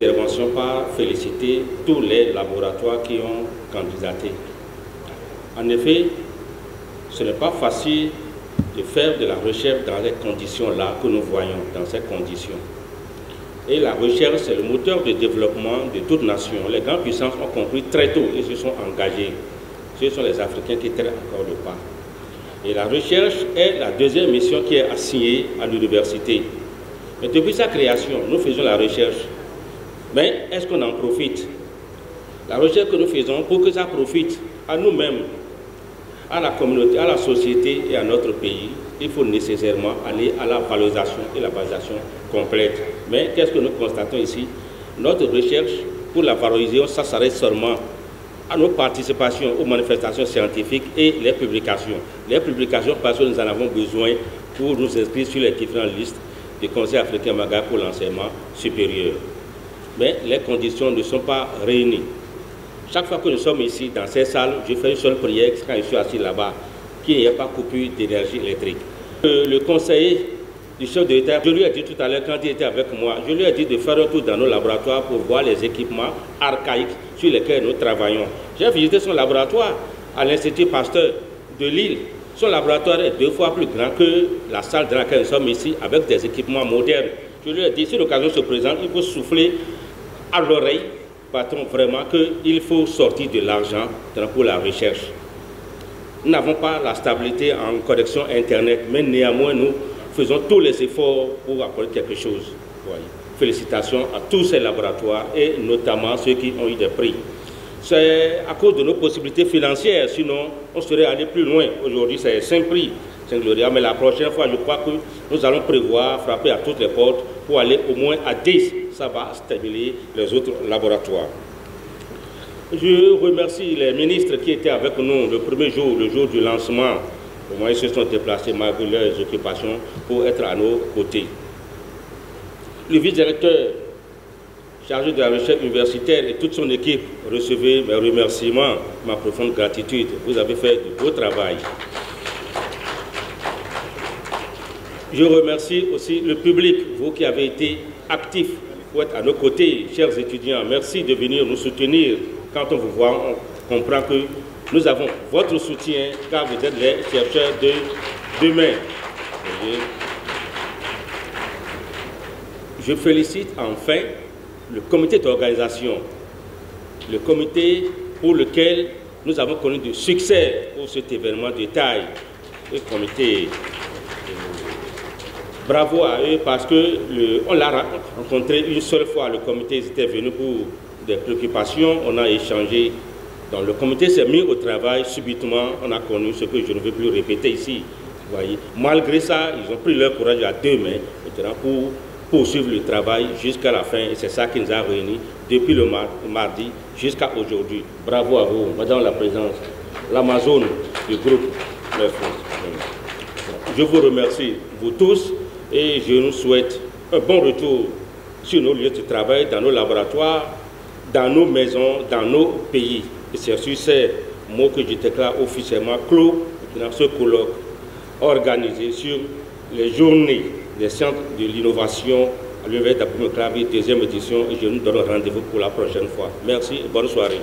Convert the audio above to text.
Intervention par féliciter tous les laboratoires qui ont candidaté. En effet, ce n'est pas facile de faire de la recherche dans les conditions-là que nous voyons, dans ces conditions. Et la recherche, c'est le moteur de développement de toute nation. Les grandes puissances ont compris très tôt et se sont engagés. Ce sont les Africains qui traînent encore le pas. Et la recherche est la deuxième mission qui est assignée à l'université. Mais depuis sa création, nous faisons la recherche. Mais est-ce qu'on en profite? La recherche que nous faisons, pour que ça profite à nous-mêmes, à la communauté, à la société et à notre pays, il faut nécessairement aller à la valorisation et la valorisation complète. Mais qu'est-ce que nous constatons ici? Notre recherche, pour la valoriser, ça s'arrête seulement à nos participations aux manifestations scientifiques et les publications. Les publications parce que nous en avons besoin pour nous inscrire sur les différentes listes du Conseil africain Maghreb pour l'enseignement supérieur. Mais les conditions ne sont pas réunies. Chaque fois que nous sommes ici, dans ces salles, je fais une seule prière quand je suis assis là-bas, qu'il n'y ait pas coupure d'énergie électrique. Le conseiller du chef de l'État, je lui ai dit tout à l'heure, quand il était avec moi, je lui ai dit de faire un tour dans nos laboratoires pour voir les équipements archaïques sur lesquels nous travaillons. J'ai visité son laboratoire à l'Institut Pasteur de Lille. Son laboratoire est 2 fois plus grand que la salle dans laquelle nous sommes ici, avec des équipements modernes. Je lui ai dit, si l'occasion se présente, il faut souffler à l'oreille, patron, vraiment qu'il faut sortir de l'argent pour la recherche. Nous n'avons pas la stabilité en connexion Internet, mais néanmoins, nous faisons tous les efforts pour apporter quelque chose. Voyez. Félicitations à tous ces laboratoires et notamment ceux qui ont eu des prix. C'est à cause de nos possibilités financières, sinon on serait allé plus loin. Aujourd'hui, c'est 5 prix, 5 lauréats, mais la prochaine fois, je crois que nous allons prévoir frapper à toutes les portes pour aller au moins à 10. Ça va stimuler les autres laboratoires. Je remercie les ministres qui étaient avec nous le premier jour, le jour du lancement. Au moins, ils se sont déplacés malgré leurs occupations pour être à nos côtés. Le vice-directeur chargé de la recherche universitaire et toute son équipe, recevez mes remerciements, ma profonde gratitude. Vous avez fait de beau travail. Je remercie aussi le public, vous qui avez été actifs pour être à nos côtés, chers étudiants. Merci de venir nous soutenir. Quand on vous voit, on comprend que nous avons votre soutien car vous êtes les chercheurs de demain. Je félicite enfin le comité d'organisation, le comité pour lequel nous avons connu du succès pour cet événement de taille. Le comité, bravo à eux parce qu'on l'a rencontré une seule fois. Le comité était venu pour des préoccupations, on a échangé. Donc le comité s'est mis au travail, subitement on a connu ce que je ne veux plus répéter ici. Voyez. Malgré ça, ils ont pris leur courage à 2 mains pour poursuivre le travail jusqu'à la fin et c'est ça qui nous a réunis depuis le mardi jusqu'à aujourd'hui. Bravo à vous, Madame la Présidente, l'Amazone du groupe Le France. Je vous remercie, vous tous, et je nous souhaite un bon retour sur nos lieux de travail, dans nos laboratoires, dans nos maisons, dans nos pays. Et c'est sur ces mots que je déclare officiellement clos dans ce colloque organisé sur les journées des centres de l'innovation à l'Université d'Abou-Mecrabi, 2e édition, et je nous donne rendez-vous pour la prochaine fois. Merci et bonne soirée.